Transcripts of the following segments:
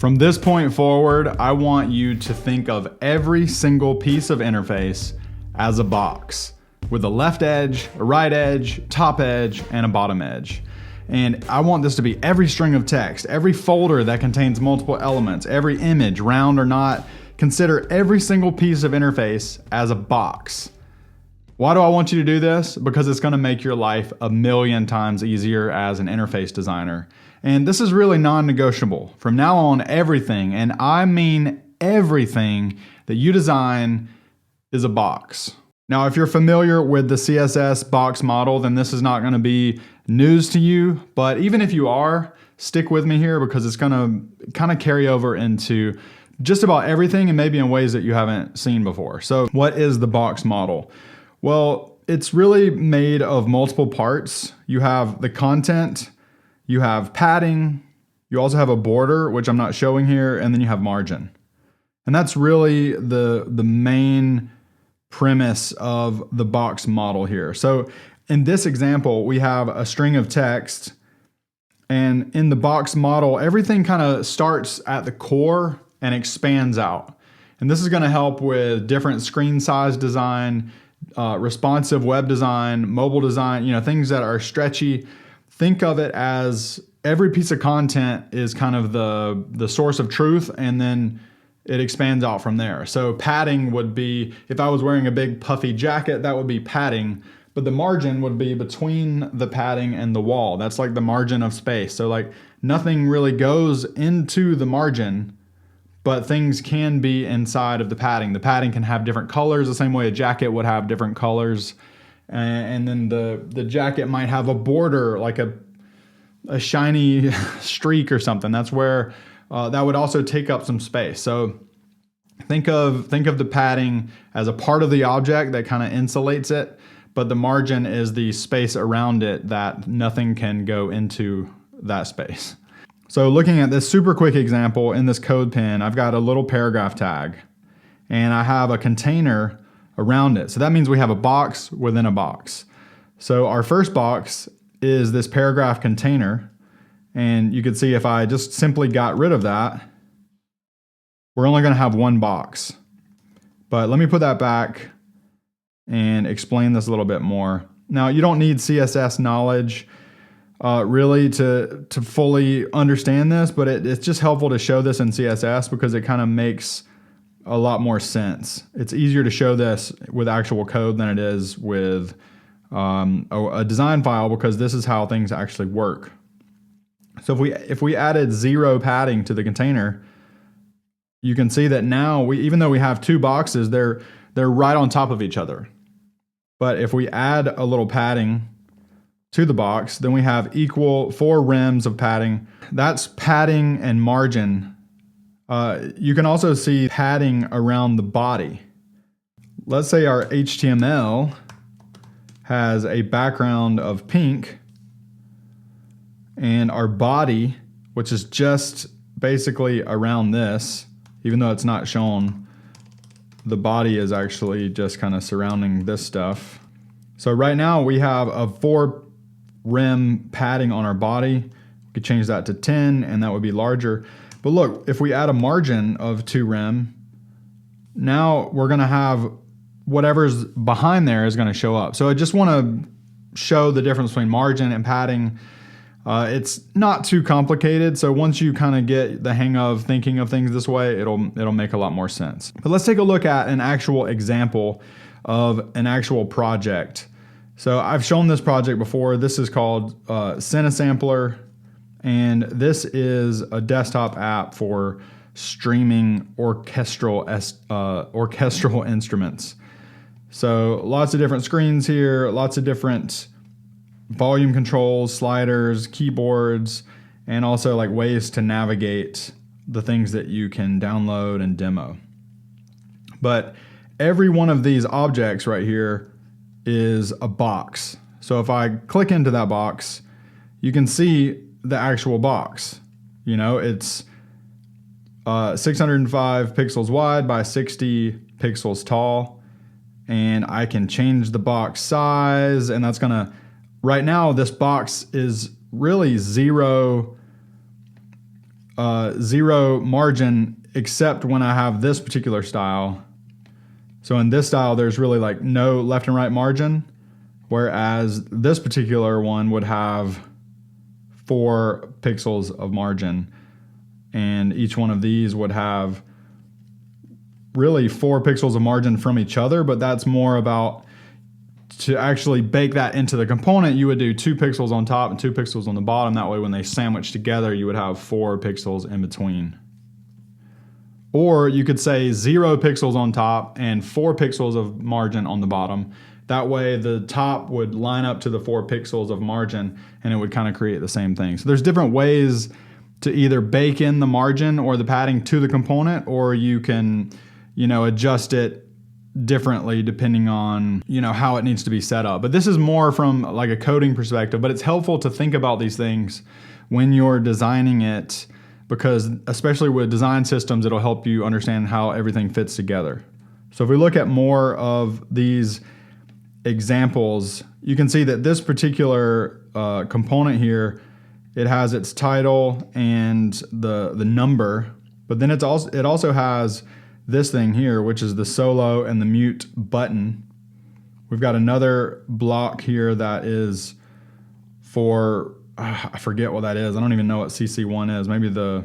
From this point forward, I want you to think of every single piece of interface as a box with a left edge, a right edge, top edge, and a bottom edge. And I want this to be every string of text, every folder that contains multiple elements, every image, round or not. Consider every single piece of interface as a box. Why do I want you to do this? Because it's going to make your life a million times easier as an interface designer. And this is really non-negotiable. From now on, everything, and I mean everything that you design is a box. Now, if you're familiar with the CSS box model, then this is not going to be news to you. But even if you are, stick with me here because it's going to kind of carry over into just about everything and maybe in ways that you haven't seen before. So what is the box model? Well, it's really made of multiple parts. You have the content, you have padding, you also have a border, which I'm not showing here, and then you have margin. And that's really the main premise of the box model here. So in this example, we have a string of text, and in the box model, everything kind of starts at the core and expands out. And this is going to help with different screen size design, responsive web design, mobile design, things that are stretchy. Think of it as every piece of content is kind of the source of truth, and then it expands out from there. So padding would be, if I was wearing a big puffy jacket, that would be padding, but the margin would be between the padding and the wall. That's like the margin of space. So like nothing really goes into the margin, but things can be inside of the padding. The padding can have different colors, the same way a jacket would have different colors. And then the jacket might have a border, like a shiny streak or something. That's where that would also take up some space. So think of the padding as a part of the object that kind of insulates it, but the margin is the space around it that nothing can go into that space. So looking at this super quick example in this code pen, I've got a little paragraph tag and I have a container around it. So that means we have a box within a box. So our first box is this paragraph container. And you can see if I just simply got rid of that, we're only going to have one box. But let me put that back and explain this a little bit more. Now, you don't need CSS knowledge really to fully understand this, but it's just helpful to show this in CSS because it kind of makes a lot more sense. It's easier to show this with actual code than it is with a design file because this is how things actually work. So if we added 0 padding to the container, you can see that now even though we have two boxes, they're right on top of each other. But if we add a little padding to the box, then we have equal 4 rims of padding. That's padding and margin. You can also see padding around the body. Let's say our HTML has a background of pink and our body, which is just basically around this, even though it's not shown, the body is actually just kind of surrounding this stuff. So right now we have a 4 rim padding on our body. We could change that to 10 and that would be larger. But look, if we add a margin of 2 rim, now we're going to have whatever's behind there is going to show up. So I just want to show the difference between margin and padding. It's not too complicated. So once you kind of get the hang of thinking of things this way, it'll make a lot more sense. But let's take a look at an actual example of an actual project. So I've shown this project before. This is called Cinesampler. And this is a desktop app for streaming orchestral instruments. So lots of different screens here, lots of different volume controls, sliders, keyboards, and also like ways to navigate the things that you can download and demo. But every one of these objects right here is a box. So if I click into that box, you can see the actual box. It's 605 pixels wide by 60 pixels tall, and I can change the box size, and that's gonna, right now this box is really 0 zero margin except when I have this particular style. So in this style, there's really like no left and right margin, whereas this particular one would have 4 pixels of margin. And each one of these would have really 4 pixels of margin from each other, but that's more about to actually bake that into the component, you would do 2 pixels on top and 2 pixels on the bottom. That way when they sandwich together, you would have 4 pixels in between. Or you could say 0 pixels on top and 4 pixels of margin on the bottom. That way the top would line up to the 4 pixels of margin and it would kind of create the same thing. So there's different ways to either bake in the margin or the padding to the component, or you can, adjust it differently depending on, how it needs to be set up. But this is more from like a coding perspective, but it's helpful to think about these things when you're designing it, because especially with design systems, it'll help you understand how everything fits together. So if we look at more of these examples, you can see that this particular component here, it has its title and the number, but then it also has this thing here, which is the solo and the mute button. We've got another block here that is for, I forget what that is. I don't even know what CC1 is. Maybe the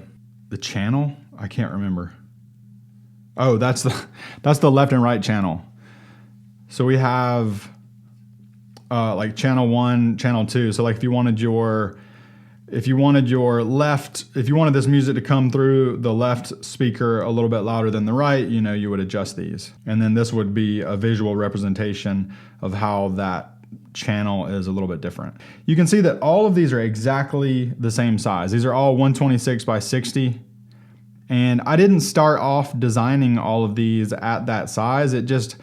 channel? I can't remember. Oh, that's the left and right channel. So we have like channel 1, channel 2. So like if you wanted this music to come through the left speaker a little bit louder than the right, you would adjust these. And then this would be a visual representation of how that channel is a little bit different. You can see that all of these are exactly the same size. These are all 126 by 60. And I didn't start off designing all of these at that size. It just,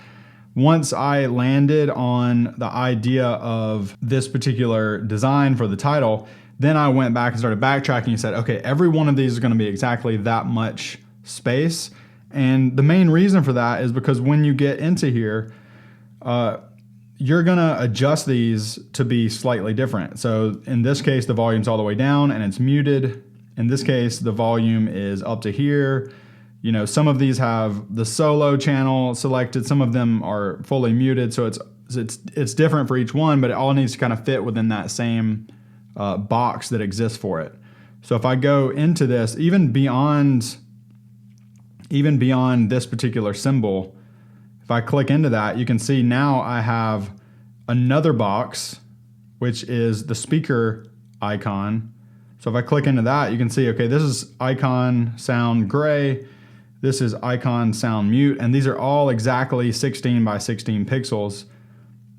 once I landed on the idea of this particular design for the title, then I went back and started backtracking and said, okay, every one of these is going to be exactly that much space. And the main reason for that is because when you get into here, you're going to adjust these to be slightly different. So in this case, the volume's all the way down and it's muted. In this case, the volume is up to here. Some of these have the solo channel selected. Some of them are fully muted. So it's different for each one, but it all needs to kind of fit within that same box that exists for it. So if I go into this, even beyond this particular symbol, if I click into that, you can see now I have another box, which is the speaker icon. So if I click into that, you can see, okay, this is icon sound gray, this is icon sound mute, and these are all exactly 16 by 16 pixels,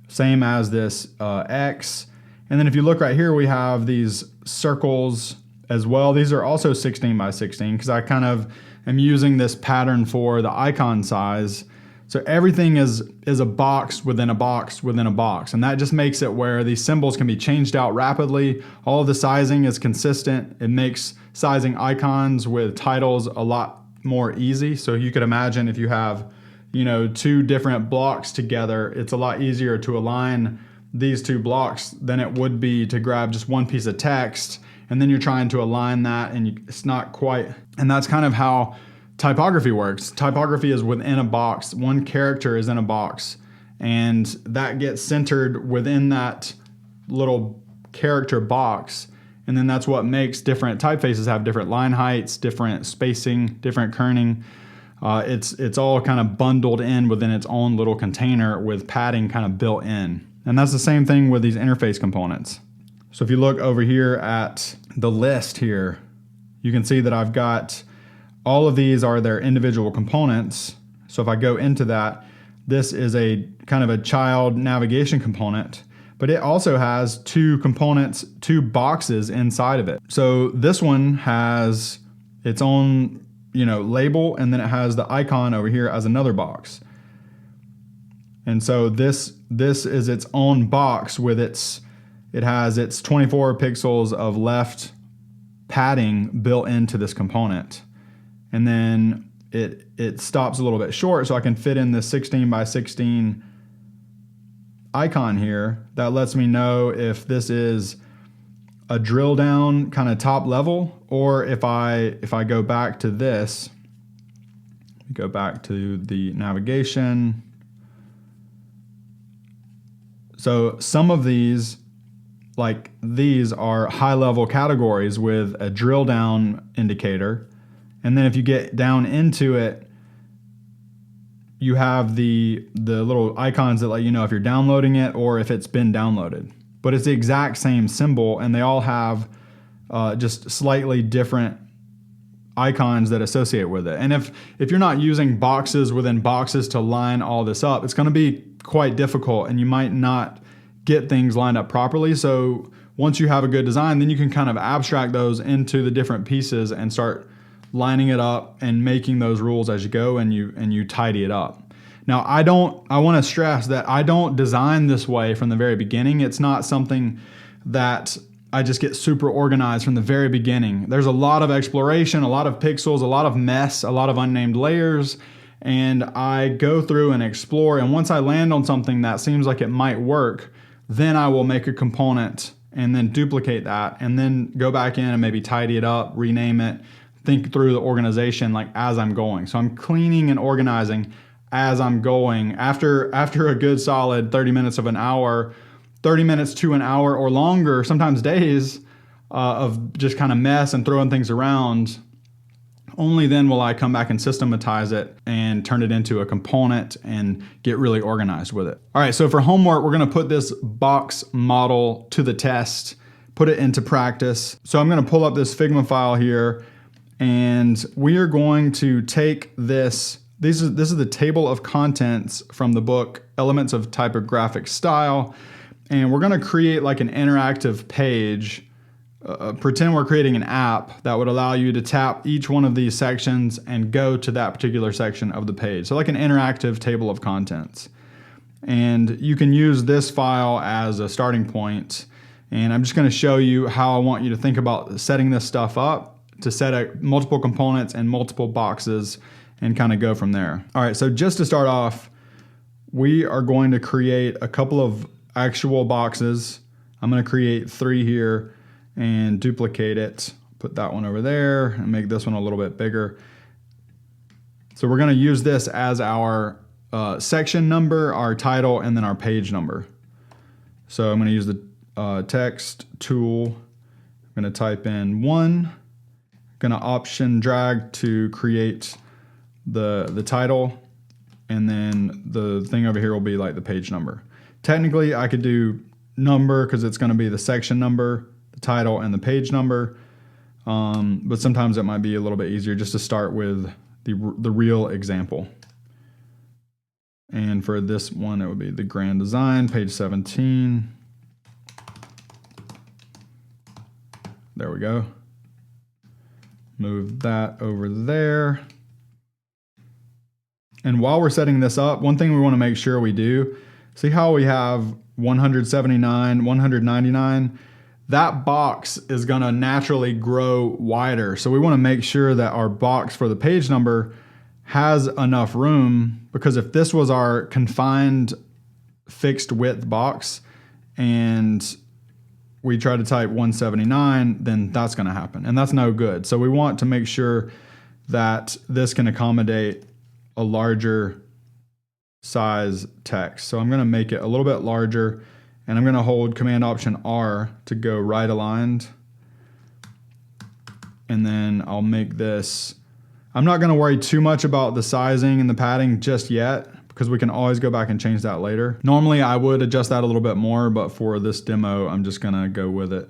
same as this X. And then if you look right here, we have these circles as well. These are also 16 by 16 because I kind of am using this pattern for the icon size. So everything is a box within a box within a box. And that just makes it where these symbols can be changed out rapidly. All of the sizing is consistent. It makes sizing icons with titles a lot more easy. So you could imagine if you have, 2 different blocks together, it's a lot easier to align these 2 blocks than it would be to grab just one piece of text and then you're trying to align that and it's not quite. And that's kind of how typography works. Typography is within a box. One character is in a box and that gets centered within that little character box. And then that's what makes different typefaces have different line heights, different spacing, different kerning. It's all kind of bundled in within its own little container with padding kind of built in. And that's the same thing with these interface components. So if you look over here at the list here, you can see that I've got all of these are their individual components. So if I go into that, this is a kind of a child navigation component, but it also has 2 components, 2 boxes inside of it. So this one has its own, label, and then it has the icon over here as another box. And so this is its own box with it has its 24 pixels of left padding built into this component. And then it stops a little bit short so I can fit in this 16 by 16 icon here that lets me know if this is a drill down kind of top level or if I go back to this, go back to the navigation. So some of these, like these, are high-level categories with a drill down indicator. And then if you get down into it, you have the little icons that let you know if you're downloading it or if it's been downloaded. But it's the exact same symbol, and they all have just slightly different icons that associate with it. And if you're not using boxes within boxes to line all this up, it's going to be quite difficult, and you might not get things lined up properly. So once you have a good design, then you can kind of abstract those into the different pieces and start lining it up and making those rules as you go, and you tidy it up. Now, I want to stress that I don't design this way from the very beginning. It's not something that I just get super organized from the very beginning. There's a lot of exploration, a lot of pixels, a lot of mess, a lot of unnamed layers, and I go through and explore. And once I land on something that seems like it might work, then I will make a component and then duplicate that and then go back in and maybe tidy it up, rename it, think through the organization like as I'm going. So I'm cleaning and organizing as I'm going. After a good solid 30 minutes of an hour, 30 minutes to an hour or longer, sometimes days of just kind of mess and throwing things around, only then will I come back and systematize it and turn it into a component and get really organized with it. All right, so for homework, we're gonna put this box model to the test, put it into practice. So I'm gonna pull up this Figma file here, and we are going to take this. This is the table of contents from the book Elements of Typographic Style, and we're going to create like an interactive page. Pretend we're creating an app that would allow you to tap each one of these sections and go to that particular section of the page. So like an interactive table of contents. And you can use this file as a starting point. And I'm just going to show you how I want you to think about setting this stuff up to set up multiple components and multiple boxes and kind of go from there. All right, so just to start off, we are going to create a couple of actual boxes. I'm going to create 3 here and duplicate it. Put that one over there and make this one a little bit bigger. So we're going to use this as our section number, our title, and then our page number. So I'm going to use the text tool. I'm going to type in 1. Going to option drag to create the title, and then the thing over here will be like the page number. Technically, I could do number because it's going to be the section number, the title, and the page number. But sometimes it might be a little bit easier just to start with the real example. And for this one, it would be the grand design, page 17. There we go. Move that over there. And while we're setting this up, one thing we want to make sure we do, see how we have 179, 199? That box is going to naturally grow wider. So we want to make sure that our box for the page number has enough room, because if this was our confined fixed width box and we try to type 179, then that's going to happen, and that's no good. So we want to make sure that this can accommodate a larger size text. So I'm going to make it a little bit larger, and I'm going to hold Command Option R to go right aligned. And then I'll make this, I'm not going to worry too much about the sizing and the padding just yet, because we can always go back and change that later. Normally I would adjust that a little bit more, but for this demo, I'm just going to go with it.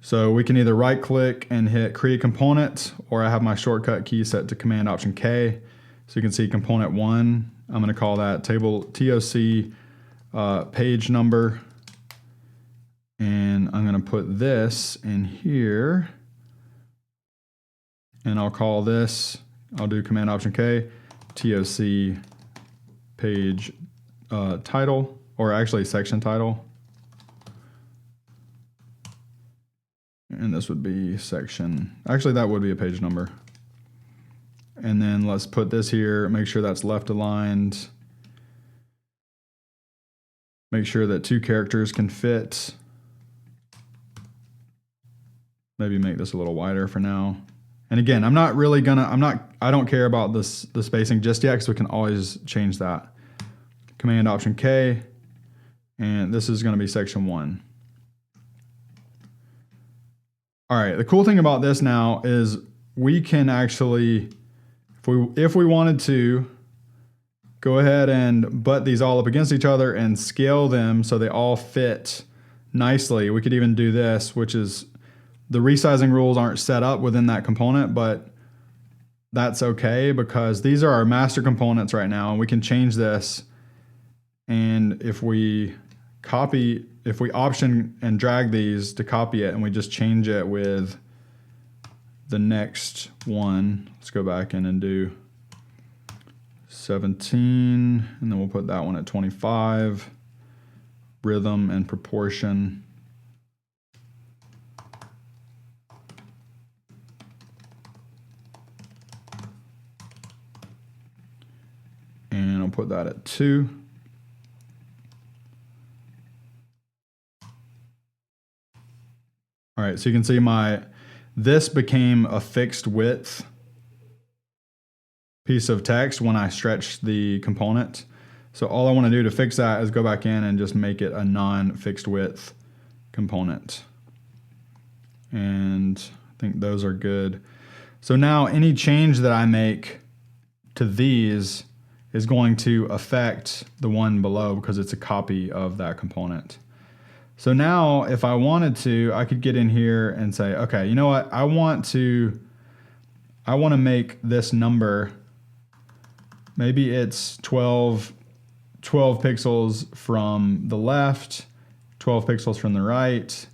So we can either right click and hit create component, or I have my shortcut key set to Command Option K. So you can see component 1, I'm going to call that table TOC page number. And I'm going to put this in here. And I'll call this, I'll do Command Option K, TOC page title, or actually section title. And this would be section, actually that would be a page number. And then let's put this here, make sure that's left aligned. Make sure that 2 characters can fit. Maybe make this a little wider for now. And again, I don't care about the spacing just yet because we can always change that. Command Option K, and this is gonna be section 1. All right, the cool thing about this now is we can actually, if we wanted to, go ahead and butt these all up against each other and scale them so they all fit nicely. We could even do this, which is, the resizing rules aren't set up within that component, but that's okay because these are our master components right now, and we can change this. And if we option and drag these to copy it, and we just change it with the next one, let's go back in and do 17, and then we'll put that one at 25, rhythm and proportion. And I'll put that at 2. All right, so you can see this became a fixed width piece of text when I stretched the component. So all I want to do to fix that is go back in and just make it a non-fixed width component. And I think those are good. So now any change that I make to these is going to affect the one below because it's a copy of that component. So now if I wanted to, I could get in here and say, okay, you know what? I want to make this number, maybe it's 12 pixels from the left, 12 pixels from the right,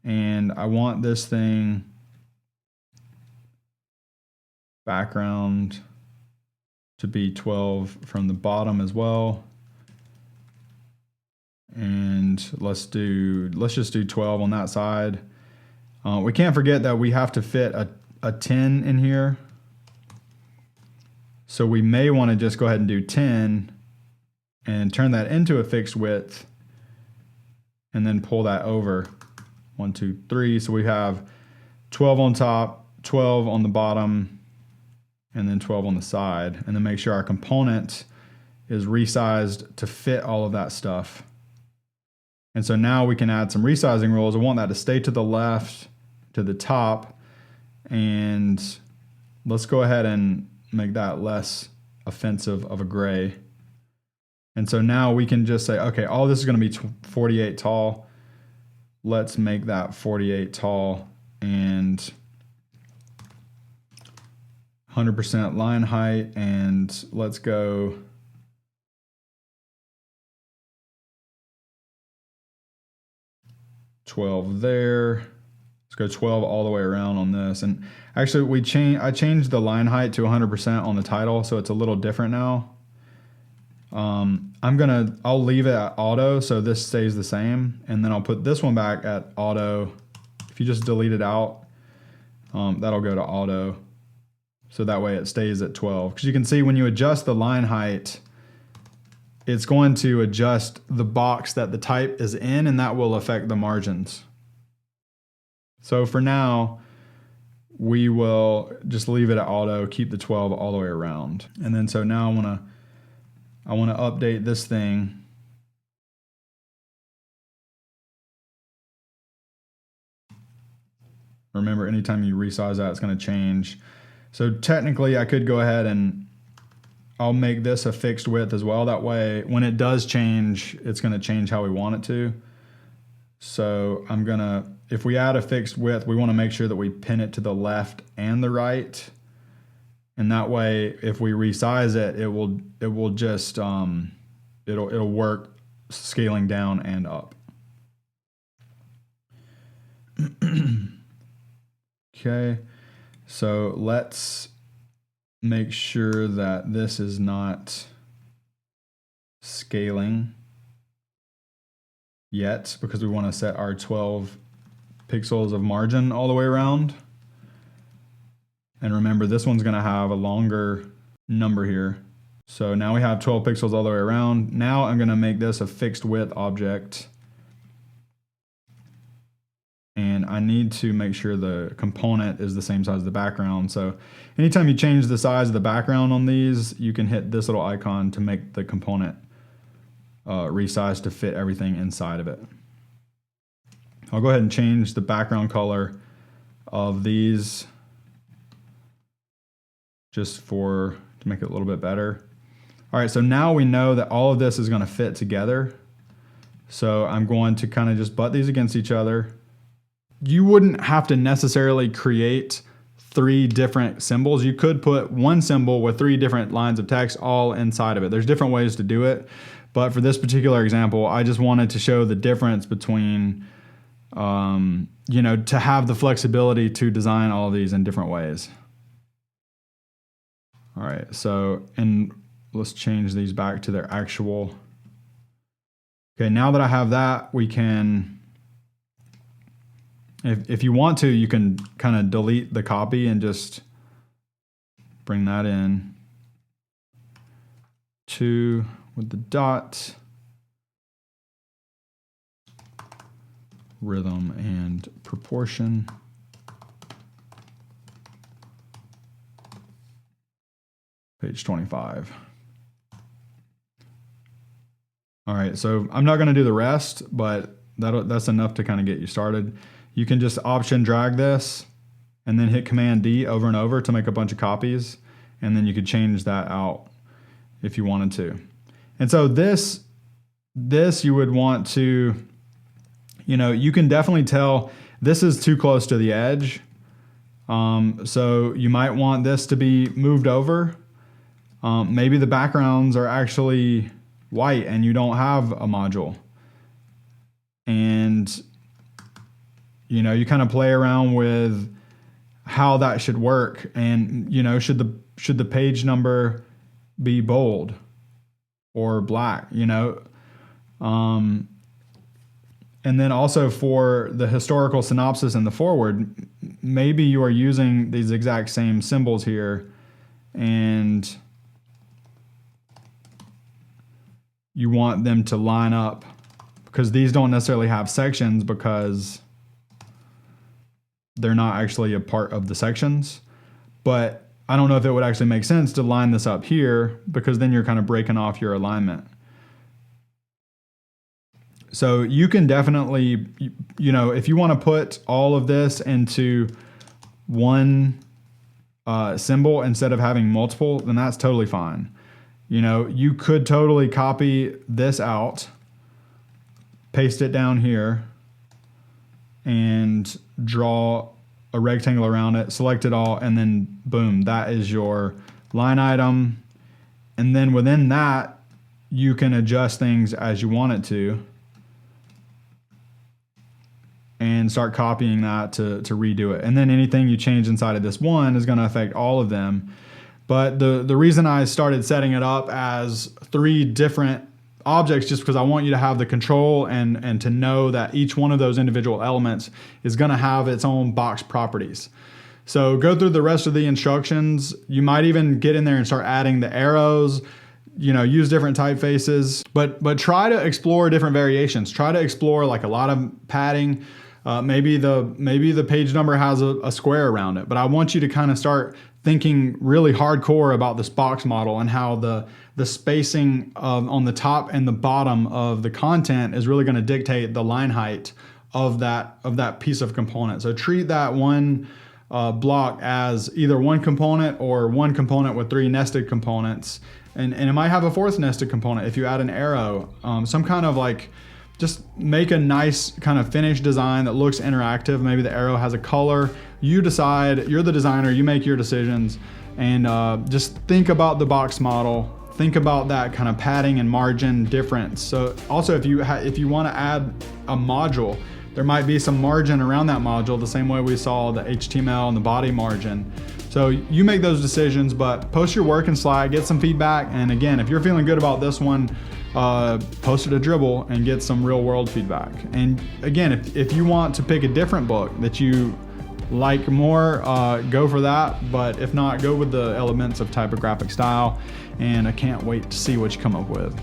and I want this thing background to be 12 from the bottom as well. And let's just do 12 on that side. We can't forget that we have to fit a 10 in here. So we may want to just go ahead and do 10 and turn that into a fixed width and then pull that over. 1, 2, 3. So we have 12 on top, 12 on the bottom, and then 12 on the side. And then make sure our component is resized to fit all of that stuff. And so now we can add some resizing rules. I want that to stay to the left, to the top, and let's go ahead and make that less offensive of a gray. And so now we can just say, okay, all this is going to be 48 tall. Let's make that 48 tall and 100% line height, and let's go 12 there. Let's go 12 all the way around on this. And actually I changed the line height to 100% on the title, so it's a little different now. I'll leave it at auto so this stays the same, and then I'll put this one back at auto. If you just delete it out, that'll go to auto. So that way it stays at 12. Because you can see when you adjust the line height, it's going to adjust the box that the type is in, and that will affect the margins. So for now, we will just leave it at auto, keep the 12 all the way around. And then so now I want to update this thing. Remember, anytime you resize that, it's going to change. So technically I could go ahead and I'll make this a fixed width as well. That way, when it does change, it's going to change how we want it to. So if we add a fixed width, we want to make sure that we pin it to the left and the right. And that way, if we resize it, it will just, it'll work scaling down and up. Okay, so let's make sure that this is not scaling yet, because we want to set our 12 pixels of margin all the way around. And remember, this one's going to have a longer number here. So now we have 12 pixels all the way around. Now I'm going to make this a fixed width object. and I need to make sure the component is the same size as the background. So anytime you change the size of the background on these, you can hit this little icon to make the component resize to fit everything inside of it. I'll go ahead and change the background color of these just to make it a little bit better. All right, so now we know that all of this is going to fit together. So I'm going to kind of just butt these against each other. You wouldn't have to necessarily create 3 different symbols. You could put one symbol with 3 different lines of text all inside of it. There's different ways to do it, but for this particular example, I just wanted to show the difference between, you know, to have the flexibility to design all of these in different ways. All right, so, and let's change these back to their actual. Okay, now that I have that, we can, if you want to, you can kind of delete the copy and just bring that in to, with the dot, rhythm and proportion. Page 25. All right, so I'm not gonna do the rest, but that's enough to kind of get you started. You can just option drag this and then hit Command D over and over to make a bunch of copies. And then you could change that out if you wanted to. And so this you would want to, you know, you can definitely tell this is too close to the edge. So you might want this to be moved over. Maybe the backgrounds are actually white and you don't have a module. And, you know, you kind of play around with how that should work. And, you know, should the page number be bold or black, you know? And then also for the historical synopsis and the forward, maybe you are using these exact same symbols here and you want them to line up, because these don't necessarily have sections because they're not actually a part of the sections. But I don't know if it would actually make sense to line this up here, because then you're kind of breaking off your alignment. So you can definitely, you know, if you want to put all of this into one symbol instead of having multiple, then that's totally fine. You know, you could totally copy this out, paste it down here, and draw a rectangle around it, select it all, and then boom, that is your line item. And then within that, you can adjust things as you want it to and start copying that to redo it. And then anything you change inside of this one is going to affect all of them. But the reason I started setting it up as 3 different objects, just because I want you to have the control and to know that each one of those individual elements is going to have its own box properties. So go through the rest of the instructions. You might even get in there and start adding the arrows, you know, use different typefaces, but try to explore different variations. Try to explore like a lot of padding. Maybe the page number has a square around it, but I want you to kind of start thinking really hardcore about this box model and how the spacing on the top and the bottom of the content is really going to dictate the line height of that piece of component. So treat that one block as either one component or one component with 3 nested components, and it might have a 4th nested component if you add an arrow, some kind of like, just make a nice kind of finished design that looks interactive. Maybe the arrow has a color. You decide, you're the designer, you make your decisions, and just think about the box model. Think about that kind of padding and margin difference. So also if you want to add a module, there might be some margin around that module, the same way we saw the HTML and the body margin. So you make those decisions, but post your work in Slack, get some feedback. And again, if you're feeling good about this one, post it to Dribbble and get some real world feedback. And again, if you want to pick a different book that you like more, go for that. But if not, go with the elements of typographic style. And I can't wait to see what you come up with.